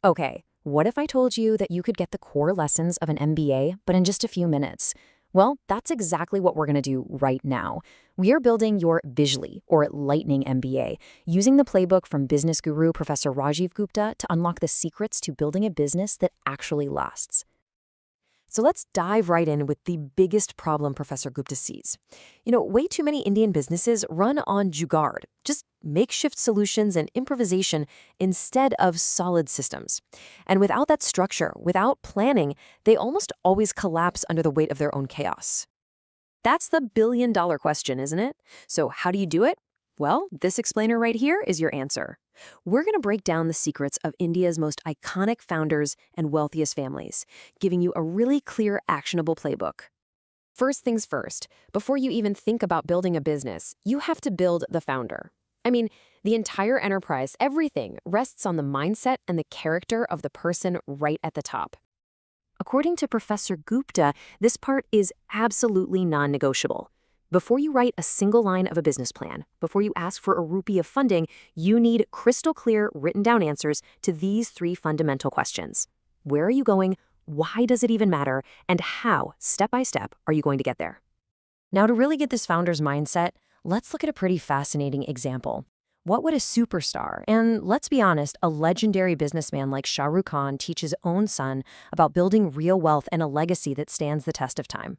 Okay, what if I told you that you could get the core lessons of an MBA, but in just a few minutes? Well, that's exactly what we're going to do right now. We are building your Visually, or Lightning MBA, using the playbook from business guru Professor Rajiv Gupta to unlock the secrets to building a business that actually lasts. So let's dive right in with the biggest problem Professor Gupta sees. Way too many Indian businesses run on jugaad, just makeshift solutions and improvisation instead of solid systems. And without that structure, without planning, they almost always collapse under the weight of their own chaos. That's the billion-dollar question, isn't it? So how do you do it? Well, this explainer right here is your answer. We're going to break down the secrets of India's most iconic founders and wealthiest families, giving you a really clear, actionable playbook. First things first, before you even think about building a business, you have to build the founder. I mean, the entire enterprise, everything, rests on the mindset and the character of the person right at the top. According to Professor Gupta, this part is absolutely non-negotiable. Before you write a single line of a business plan, before you ask for a rupee of funding, you need crystal clear written down answers to these three fundamental questions. Where are you going? Why does it even matter? And how, step by step, are you going to get there? Now, to really get this founder's mindset, let's look at a pretty fascinating example. What would a superstar, and let's be honest, a legendary businessman like Shah Rukh Khan teach his own son about building real wealth and a legacy that stands the test of time?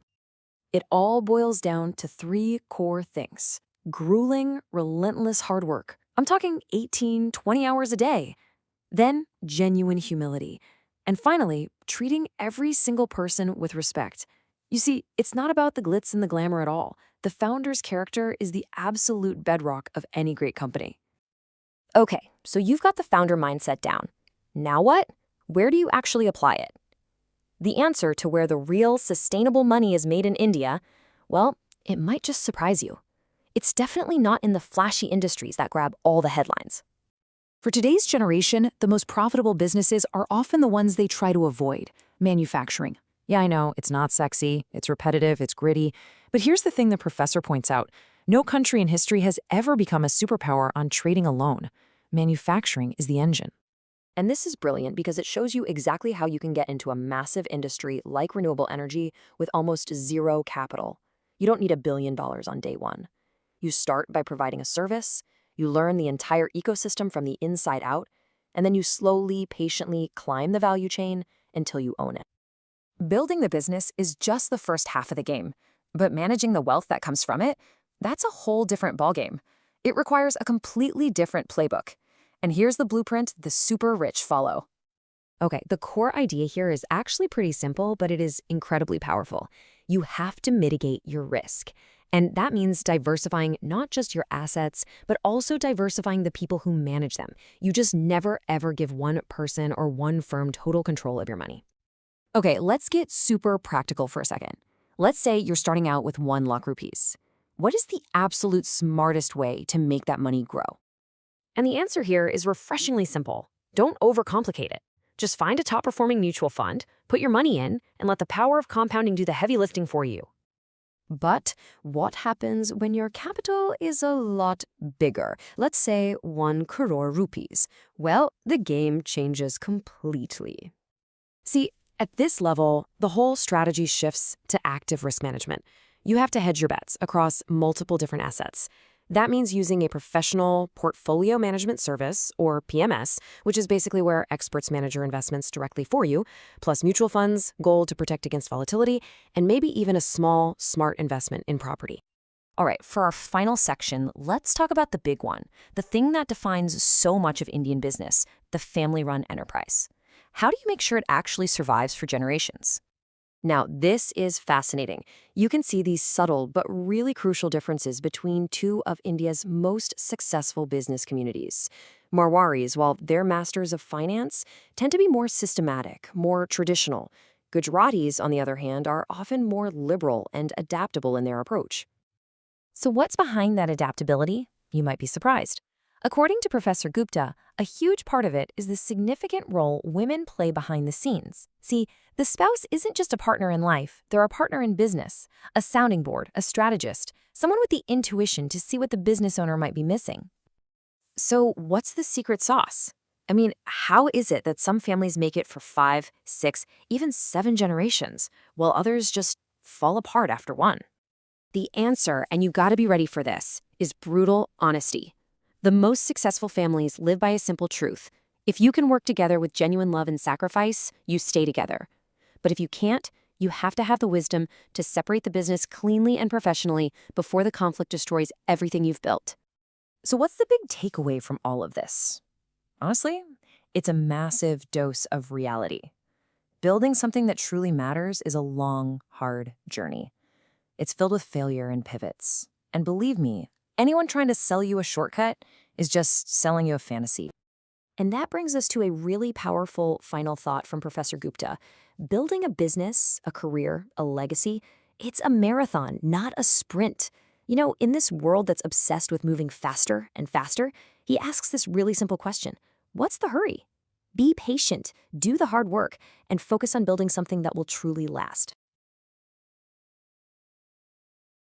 It all boils down to three core things. Grueling, relentless hard work. I'm talking 18, 20 hours a day. Then, genuine humility. And finally, treating every single person with respect. You see, it's not about the glitz and the glamour at all. The founder's character is the absolute bedrock of any great company. Okay, so you've got the founder mindset down. Now what? Where do you actually apply it? The answer to where the real, sustainable money is made in India, well, it might just surprise you. It's definitely not in the flashy industries that grab all the headlines. For today's generation, the most profitable businesses are often the ones they try to avoid: manufacturing. Yeah, I know, it's not sexy, it's repetitive, it's gritty. But here's the thing the professor points out. No country in history has ever become a superpower on trading alone. Manufacturing is the engine. And this is brilliant because it shows you exactly how you can get into a massive industry like renewable energy with almost zero capital. You don't need $1 billion on day one. You start by providing a service, you learn the entire ecosystem from the inside out, and then you slowly, patiently climb the value chain until you own it. Building the business is just the first half of the game, but managing the wealth that comes from it, that's a whole different ballgame. It requires a completely different playbook. And here's the blueprint the super rich follow. Okay, the core idea here is actually pretty simple, but it is incredibly powerful. You have to mitigate your risk. And that means diversifying not just your assets, but also diversifying the people who manage them. You just never, ever give one person or one firm total control of your money. Okay, let's get super practical for a second. Let's say you're starting out with 1 lakh rupees. What is the absolute smartest way to make that money grow? And the answer here is refreshingly simple. Don't overcomplicate it. Just find a top-performing mutual fund, put your money in, and let the power of compounding do the heavy lifting for you. But what happens when your capital is a lot bigger? Let's say 1 crore rupees. Well, the game changes completely. See, at this level, the whole strategy shifts to active risk management. You have to hedge your bets across multiple different assets. That means using a professional portfolio management service, or PMS, which is basically where experts manage your investments directly for you, plus mutual funds, gold to protect against volatility, and maybe even a small, smart investment in property. All right, for our final section, let's talk about the big one, the thing that defines so much of Indian business, the family-run enterprise. How do you make sure it actually survives for generations? Now, this is fascinating. You can see these subtle but really crucial differences between two of India's most successful business communities. Marwaris, while they're masters of finance, tend to be more systematic, more traditional. Gujaratis, on the other hand, are often more liberal and adaptable in their approach. So what's behind that adaptability? You might be surprised. According to Professor Gupta, a huge part of it is the significant role women play behind the scenes. See, the spouse isn't just a partner in life, they're a partner in business, a sounding board, a strategist, someone with the intuition to see what the business owner might be missing. So what's the secret sauce? I mean, how is it that some families make it for 5, 6, even 7 generations, while others just fall apart after one? The answer, and you gotta be ready for this, is brutal honesty. The most successful families live by a simple truth. If you can work together with genuine love and sacrifice, you stay together. But if you can't, you have to have the wisdom to separate the business cleanly and professionally before the conflict destroys everything you've built. So, what's the big takeaway from all of this? Honestly, it's a massive dose of reality. Building something that truly matters is a long, hard journey. It's filled with failure and pivots. And believe me, anyone trying to sell you a shortcut is just selling you a fantasy. And that brings us to a really powerful final thought from Professor Gupta. Building a business, a career, a legacy, it's a marathon, not a sprint. You know, in this world that's obsessed with moving faster and faster, he asks this really simple question. What's the hurry? Be patient, do the hard work, and focus on building something that will truly last.